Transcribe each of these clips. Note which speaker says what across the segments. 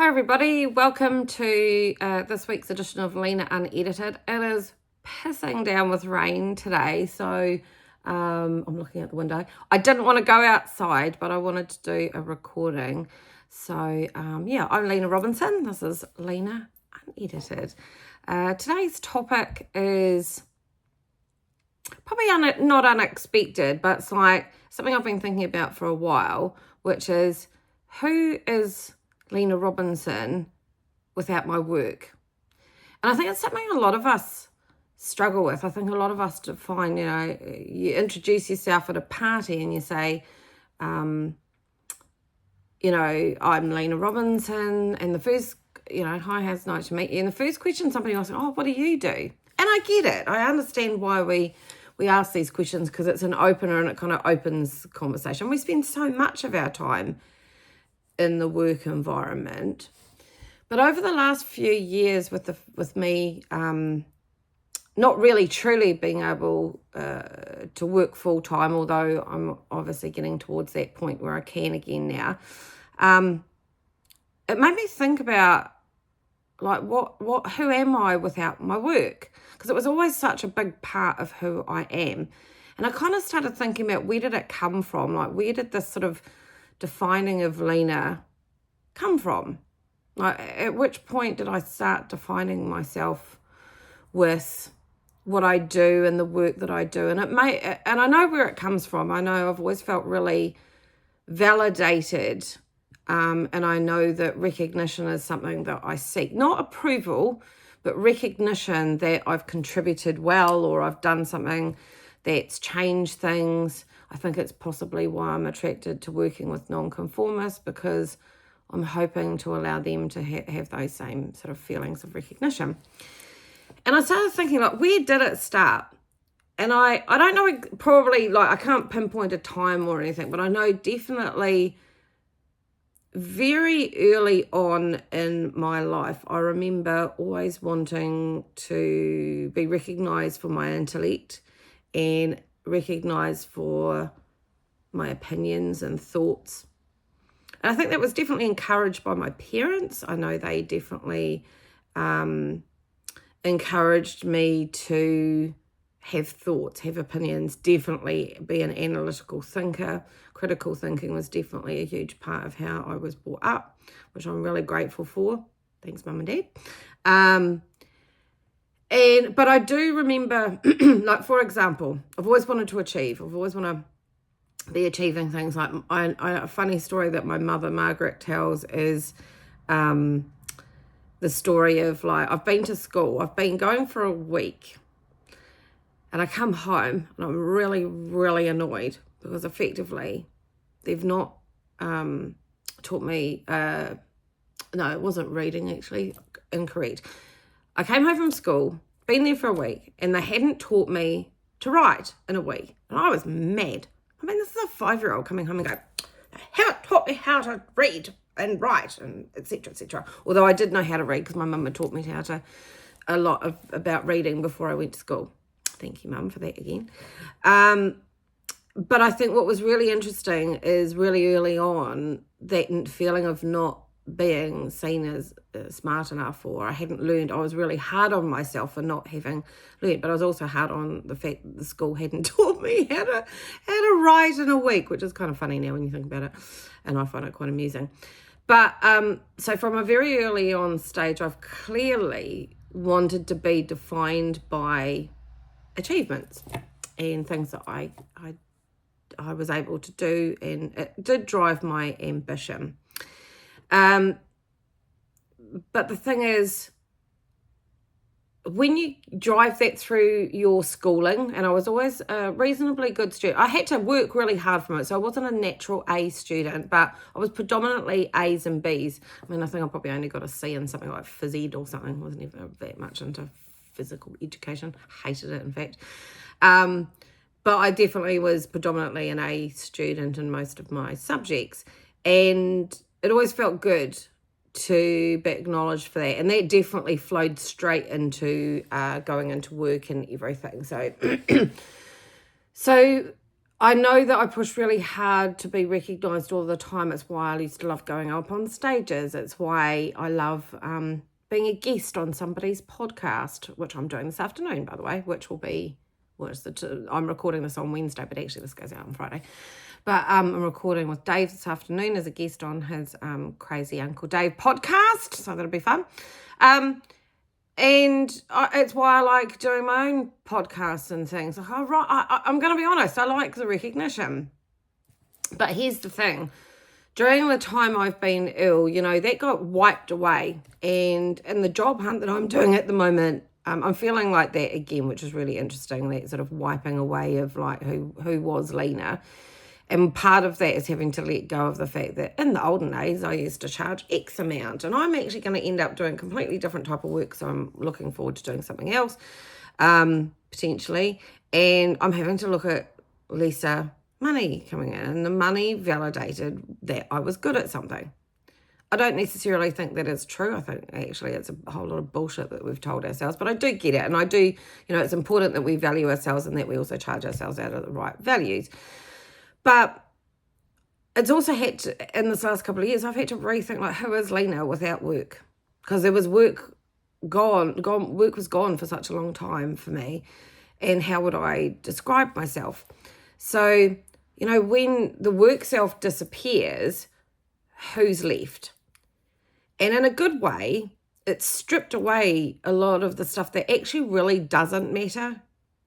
Speaker 1: Hi everybody, welcome to this week's edition of Lena Unedited. It is pissing down with rain today, so I'm looking out the window. I didn't want to go outside, but I wanted to do a recording. So yeah, I'm Lena Robinson. This is Lena Unedited. Today's topic is probably not unexpected, but it's like something I've been thinking about for a while, which is who is Lena Robinson without my work? And I think it's something a lot of us struggle with. I think a lot of us define, you introduce yourself at a party and you say, I'm Lena Robinson. And the first, hi, it's nice to meet you. And the first question somebody asks, oh, what do you do? And I get it. I understand why we ask these questions, because it's an opener and it kind of opens conversation. We spend so much of our time in the work environment. But over the last few years with me not really truly being able to work full time, although I'm obviously getting towards that point where I can again now, it made me think about like who am I without my work? Because it was always such a big part of who I am. And I kind of started thinking about, where did it come from? Like, where did this sort of defining of Lena come from? Like, at which point did I start defining myself with what I do and the work that I do? And I know where it comes from. I know I've always felt really validated, and I know that recognition is something that I seek. Not approval, but recognition that I've contributed well, or I've done something that's changed things. I think it's possibly why I'm attracted to working with nonconformists, because I'm hoping to allow them to have those same sort of feelings of recognition. And I started thinking, like, where did it start? And I don't know, probably, like, I can't pinpoint a time or anything, but I know definitely very early on in my life, I remember always wanting to be recognised for my intellect and recognised for my opinions and thoughts. And I think that was definitely encouraged by my parents. I know they definitely encouraged me to have thoughts, have opinions, definitely be an analytical thinker. Critical thinking was definitely a huge part of how I was brought up, which I'm really grateful for. Thanks, Mum and Dad. But I do remember, like, for example, I've always wanted to achieve. I've always wanted to be achieving things. Like, a funny story that my mother, Margaret, tells is the story of, like, I've been to school. I've been going for a week. And I come home and I'm really, really annoyed, because effectively they've not taught me, no, it wasn't reading, actually, incorrect. I came home from school, been there for a week, and they hadn't taught me to write in a week. And I was mad. I mean, this is a 5-year-old coming home and going, they haven't taught me how to read and write, and et cetera, et cetera. Although I did know how to read, because my mum had taught me a lot about reading before I went to school. Thank you, Mum, for that again. But I think what was really interesting is really early on, that feeling of not being seen as smart enough, or I hadn't learned. I was really hard on myself for not having learned, but I was also hard on the fact that the school hadn't taught me how to write in a week, which is kind of funny now when you think about it, and I find it quite amusing. But so from a very early on stage, I've clearly wanted to be defined by achievements and things that I was able to do, and it did drive my ambition. But the thing is, when you drive that through your schooling, and I was always a reasonably good student. I had to work really hard from it, so I wasn't a natural A student, but I was predominantly A's and B's. I mean, I think I probably only got a C in something like phys ed or something. I wasn't even that much into physical education. Hated it, in fact. But I definitely was predominantly an A student in most of my subjects, and it always felt good to be acknowledged for that, and that definitely flowed straight into going into work and everything. So I know that I push really hard to be recognised all the time. It's why I used to love going up on stages. It's why I love being a guest on somebody's podcast, which I'm doing this afternoon, by the way, which will be, I'm recording this on Wednesday, but actually this goes out on Friday. But I'm recording with Dave this afternoon as a guest on his Crazy Uncle Dave podcast, so that'll be fun. And it's why I like doing my own podcasts and things. Like, I'm going to be honest, I like the recognition. But here's the thing. During the time I've been ill, that got wiped away. And in the job hunt that I'm doing at the moment, I'm feeling like that again, which is really interesting, that sort of wiping away of like who was Lena. And part of that is having to let go of the fact that in the olden days, I used to charge X amount. And I'm actually going to end up doing a completely different type of work. So I'm looking forward to doing something else, potentially. And I'm having to look at lesser money coming in. And the money validated that I was good at something. I don't necessarily think that is true. I think actually it's a whole lot of bullshit that we've told ourselves. But I do get it. And I do, it's important that we value ourselves and that we also charge ourselves out of the right values. But it's also had to, in this last couple of years, I've had to rethink, like, who is Lena without work? Because there was work work was gone for such a long time for me. And how would I describe myself? So, when the work self disappears, who's left? And in a good way, it's stripped away a lot of the stuff that actually really doesn't matter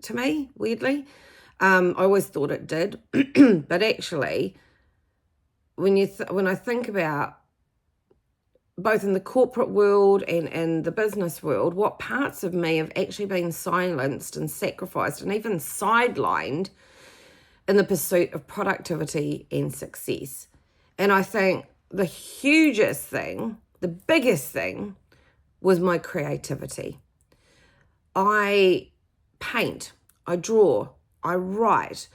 Speaker 1: to me, weirdly. I always thought it did, but actually, when I think about both in the corporate world and in the business world, what parts of me have actually been silenced and sacrificed and even sidelined in the pursuit of productivity and success. And I think the hugest thing, the biggest thing, was my creativity. I paint, I draw, I write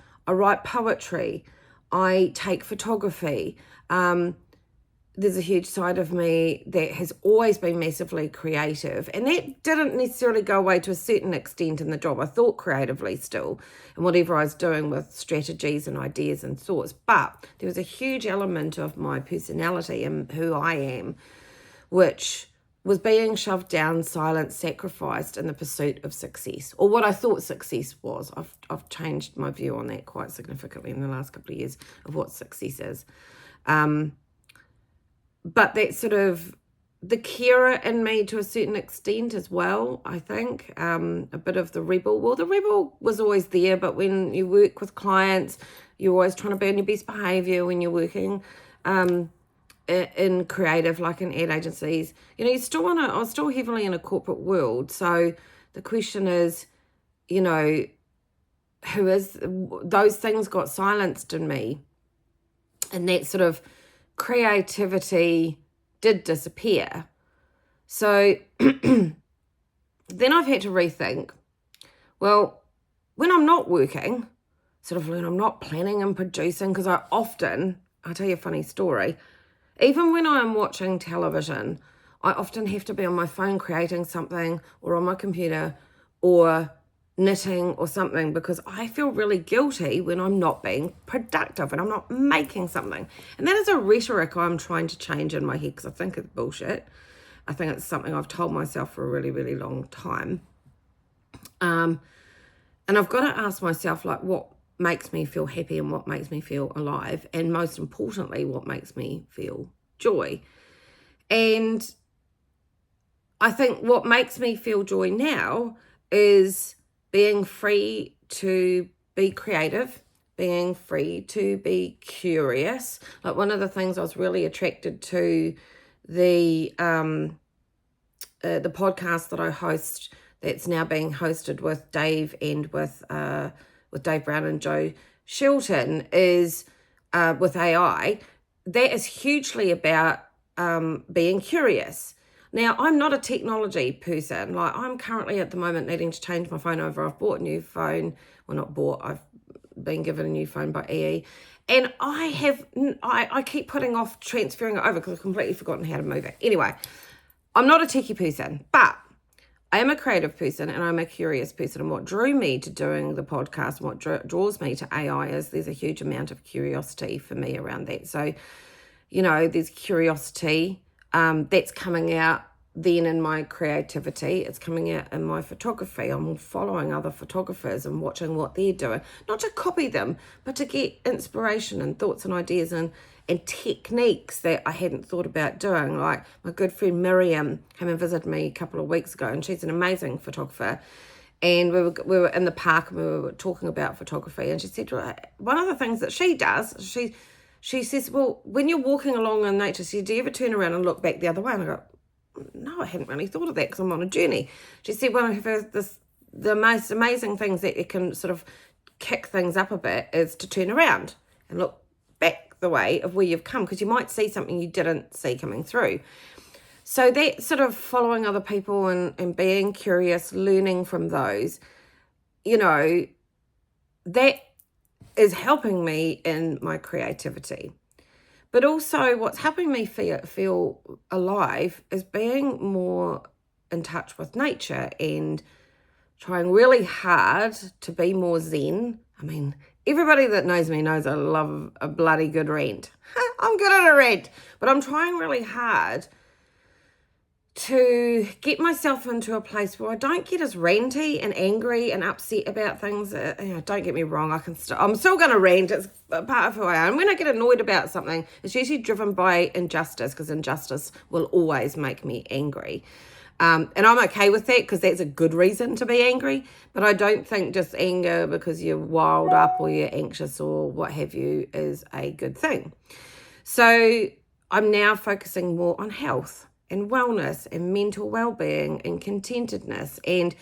Speaker 1: poetry, I take photography. There's a huge side of me that has always been massively creative, and that didn't necessarily go away to a certain extent in the job. I thought creatively still, and whatever I was doing with strategies and ideas and thoughts, but there was a huge element of my personality and who I am, which was being shoved down, silenced, sacrificed in the pursuit of success, or what I thought success was. I've changed my view on that quite significantly in the last couple of years of what success is. But that's sort of the carer in me to a certain extent as well, I think. A bit of the rebel. Well, the rebel was always there, but when you work with clients, you're always trying to be on your best behaviour when you're working in creative, like in ad agencies. I was still heavily in a corporate world. So the question is, who is, those things got silenced in me. And that sort of creativity did disappear. So then I've had to rethink, well, when I'm not working, sort of when I'm not planning and producing, because I'll tell you a funny story, even when I'm watching television, I often have to be on my phone creating something or on my computer or knitting or something, because I feel really guilty when I'm not being productive and I'm not making something. And that is a rhetoric I'm trying to change in my head, because I think it's bullshit. I think it's something I've told myself for a really, really long time. And I've got to ask myself, like, what makes me feel happy and what makes me feel alive, and most importantly, what makes me feel joy. And I think what makes me feel joy now is being free to be creative, being free to be curious. Like, one of the things I was really attracted to the podcast that I host, that's now being hosted with Dave and with Dave Brown and Joe Shilton, is with AI. That is hugely about being curious. Now, I'm not a technology person. Like, I'm currently at the moment needing to change my phone over. I've bought a new phone. Well, not bought. I've been given a new phone by EE. And I keep putting off transferring it over because I've completely forgotten how to move it. Anyway, I'm not a techie person, but I am a creative person and I'm a curious person. And what drew me to doing the podcast, and what draws me to AI is there's a huge amount of curiosity for me around that. So, there's curiosity that's coming out then in my creativity. It's coming out in my photography. I'm following other photographers and watching what they're doing, not to copy them, but to get inspiration and thoughts and ideas and techniques that I hadn't thought about doing. Like my good friend Miriam came and visited me a couple of weeks ago, and she's an amazing photographer. And we were in the park and we were talking about photography, and she said one of the things that she does, she says, well, when you're walking along in nature, do you ever turn around and look back the other way? And I go, no, I hadn't really thought of that because I'm on a journey. She said one of the most amazing things that it can sort of kick things up a bit is to turn around and look back the way of where you've come, because you might see something you didn't see coming through. So that sort of following other people and being curious, learning from those, that is helping me in my creativity. But also what's helping me feel alive is being more in touch with nature and trying really hard to be more zen. I mean, everybody that knows me knows I love a bloody good rant. I'm good at a rant, but I'm trying really hard to get myself into a place where I don't get as ranty and angry and upset about things. Don't get me wrong, I'm still going to rant. It's a part of who I am. When I get annoyed about something, it's usually driven by injustice, because injustice will always make me angry. And I'm okay with that, because that's a good reason to be angry. But I don't think just anger because you're wild up or you're anxious or what have you is a good thing. So I'm now focusing more on health and wellness and mental well-being and contentedness, and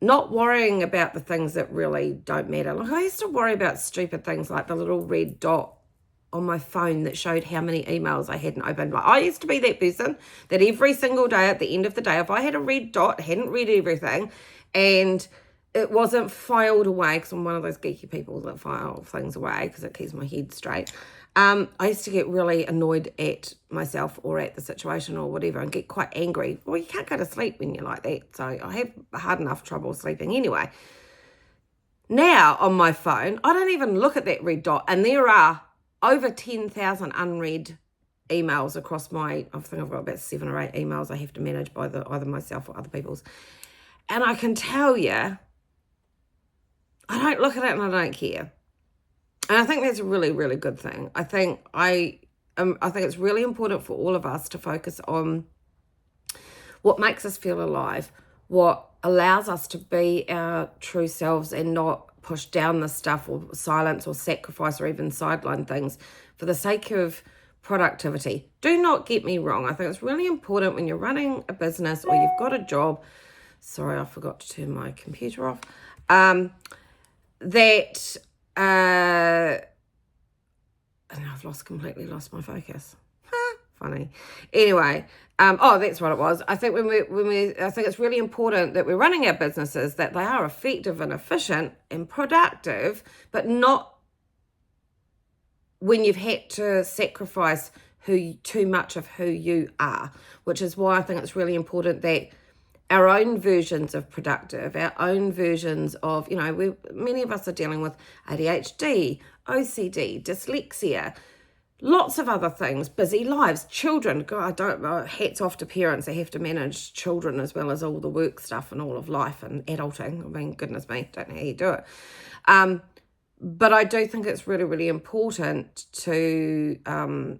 Speaker 1: not worrying about the things that really don't matter. Like I used to worry about stupid things like the little red dot on my phone that showed how many emails I hadn't opened. Like I used to be that person that every single day at the end of the day, if I had a red dot, hadn't read everything, and it wasn't filed away, because I'm one of those geeky people that file things away because it keeps my head straight. I used to get really annoyed at myself or at the situation or whatever and get quite angry. Well, you can't go to sleep when you're like that. So I have hard enough trouble sleeping anyway. Now on my phone, I don't even look at that red dot, and there are over 10,000 unread emails across I think I've got about 7 or 8 emails I have to manage by either myself or other people's. And I can tell you, I don't look at it and I don't care. And I think that's a really, really good thing. I think it's really important for all of us to focus on what makes us feel alive, what allows us to be our true selves and not push down the stuff or silence or sacrifice or even sideline things for the sake of productivity. Do not get me wrong. I think it's really important when you're running a business or you've got a job. Sorry, I forgot to turn my computer off. I've completely lost my focus. Funny. Anyway, that's what it was. I think I think it's really important that we're running our businesses, that they are effective and efficient and productive, but not when you've had to sacrifice too much of who you are, which is why I think it's really important that our own versions of productive, our own versions of, many of us are dealing with ADHD, OCD, dyslexia, lots of other things, busy lives, children. God, hats off to parents. They have to manage children as well as all the work stuff and all of life and adulting. I mean, goodness me, don't know how you do it. But I do think it's really, really important to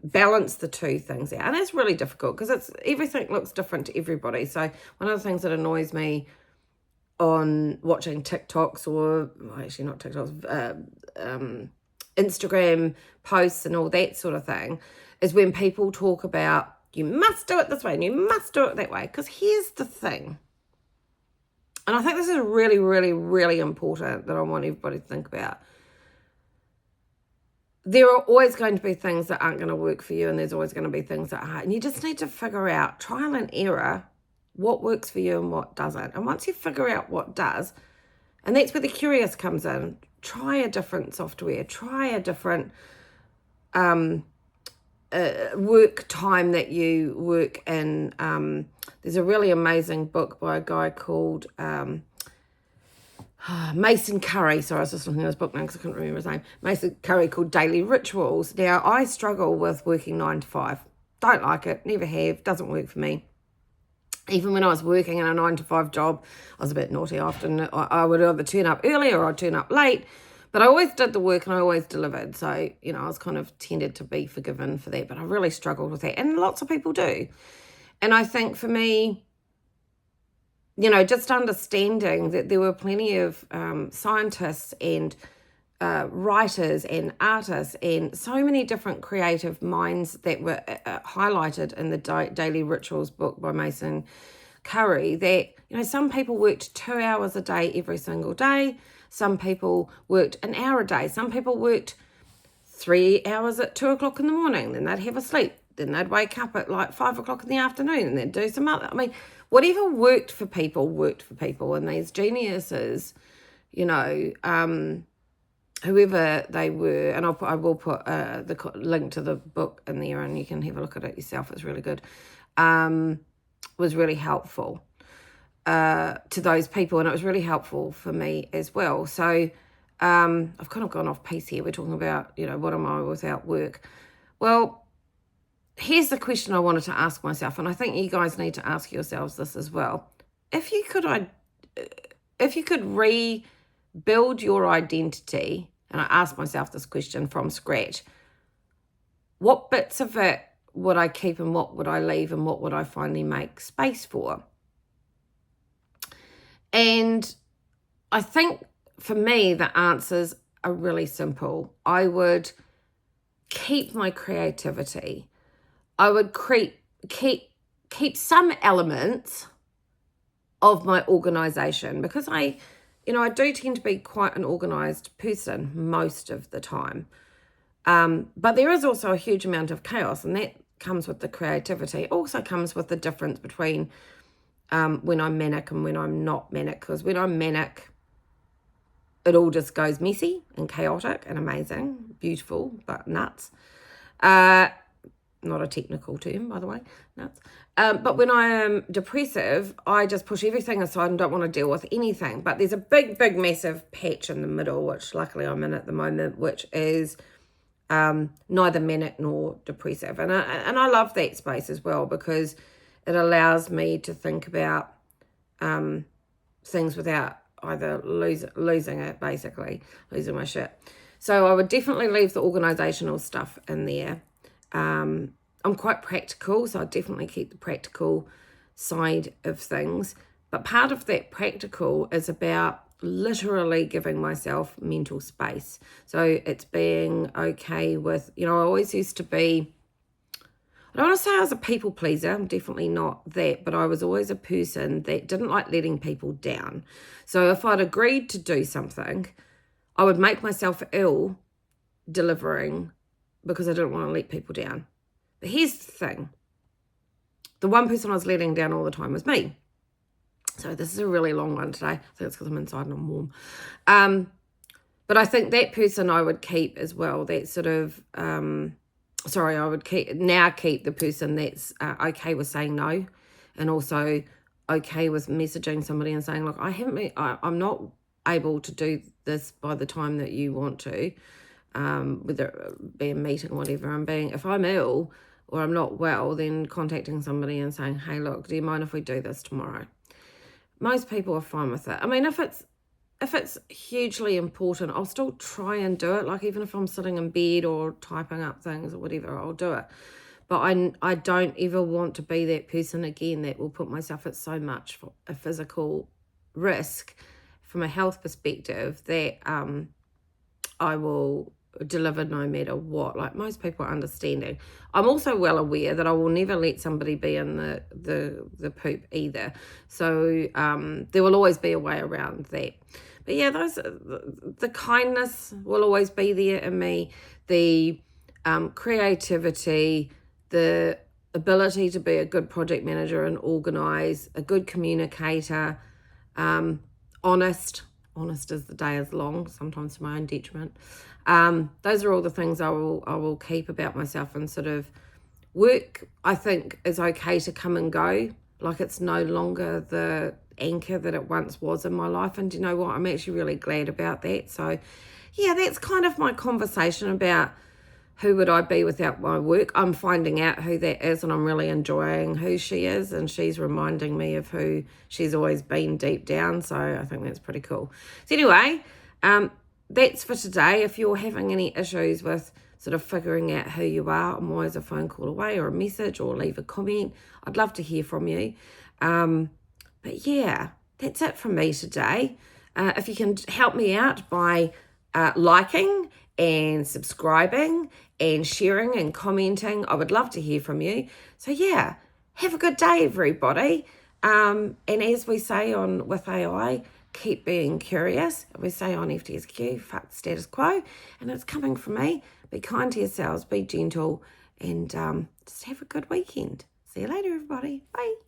Speaker 1: balance the two things out. And it's really difficult because everything looks different to everybody. So one of the things that annoys me on watching TikToks actually not TikToks, Instagram posts and all that sort of thing is when people talk about you must do it this way and you must do it that way. Because here's the thing. And I think this is really, really, really important that I want everybody to think about. There are always going to be things that aren't going to work for you, and there's always going to be things that are. And you just need to figure out, trial and error, what works for you and what doesn't. And once you figure out what does, and that's where the curious comes in, try a different software, try a different work time that you work in. There's a really amazing book by a guy called Mason Curry. Sorry, I was just looking at his book now because I couldn't remember his name. Mason Curry, called Daily Rituals. Now, I struggle with working 9 to 5. Don't like it, never have, doesn't work for me. Even when I was working in a 9 to 5 job, I was a bit naughty often. I would either turn up early or I'd turn up late. But I always did the work and I always delivered. So, I was kind of tended to be forgiven for that. But I really struggled with that. And lots of people do. And I think for me, just understanding that there were plenty of scientists and writers and artists and so many different creative minds that were highlighted in the Daily Rituals book by Mason Curry, that, some people worked 2 hours a day every single day. Some people worked an hour a day. Some people worked 3 hours at 2 o'clock in the morning. Then they'd have a sleep. Then they'd wake up at like 5 o'clock in the afternoon and they'd do some other. Whatever worked for people worked for people. And these geniuses, whoever they were, and I will put the link to the book in there and you can have a look at it yourself. It's really good. Was really helpful to those people, and it was really helpful for me as well. So I've kind of gone off piece here. We're talking about, what am I without work? Well, here's the question I wanted to ask myself, and I think you guys need to ask yourselves this as well. If you could rebuild your identity, and I asked myself this question from scratch, what bits of it would I keep and what would I leave and what would I finally make space for? And I think for me, the answers are really simple. I would keep my creativity. I would keep some elements of my organisation, because I do tend to be quite an organised person most of the time. But there is also a huge amount of chaos, and that comes with the creativity. It also comes with the difference between when I'm manic and when I'm not manic, because when I'm manic, it all just goes messy and chaotic and amazing, beautiful, but nuts. Not a technical term, by the way, nuts. But when I am depressive, I just push everything aside and don't want to deal with anything. But there's a big, massive patch in the middle, which luckily I'm in at the moment, which is neither manic nor depressive. And I love that space as well, because it allows me to think about things without either losing it, basically, losing my shit. So I would definitely leave the organisational stuff in there. I'm quite practical, so I definitely keep the practical side of things. But part of that practical is about literally giving myself mental space. So it's being okay with, I always used to be, I don't want to say I was a people pleaser, I'm definitely not that, but I was always a person that didn't like letting people down. So if I'd agreed to do something, I would make myself ill delivering because I didn't want to let people down. But here's the thing. The one person I was letting down all the time was me. So this is a really long one today. I think it's because I'm inside and I'm warm. But I think that person I would keep as well. That sort of, I would keep the person that's okay with saying no, and also okay with messaging somebody and saying, look, I'm not able to do this by the time that you want to, whether it be a meeting or whatever. If I'm ill or I'm not well, then contacting somebody and saying, hey, look, do you mind if we do this tomorrow? Most people are fine with it. I mean, if it's hugely important, I'll still try and do it. Like, even if I'm sitting in bed or typing up things or whatever, I'll do it. But I don't ever want to be that person again that will put myself at so much for a physical risk from a health perspective that I will deliver no matter what. Like, most people are understanding. I'm also well aware that I will never let somebody be in the poop either. So there will always be a way around that. But yeah, the kindness will always be there in me. The creativity, the ability to be a good project manager and organise, a good communicator, honest. honest as the day is long, sometimes to my own detriment. Those are all the things I will keep about myself. And sort of work, I think, is okay to come and go. Like, it's no longer the anchor that it once was in my life. And you know what? I'm actually really glad about that. So yeah, that's kind of my conversation about who would I be without my work. I'm finding out who that is, and I'm really enjoying who she is, and she's reminding me of who she's always been deep down. So I think that's pretty cool. So anyway, that's for today. If you're having any issues with sort of figuring out who you are, I'm always a phone call away, or a message, or leave a comment. I'd love to hear from you. But yeah, that's it from me today. If you can help me out by liking and subscribing and sharing and commenting, I would love to hear from you. So yeah, have a good day, everybody. And as we say on with AI, keep being curious. We say on FTSQ, fuck status quo, and it's coming from me. Be kind to yourselves, be gentle, and just have a good weekend. See you later, everybody. Bye.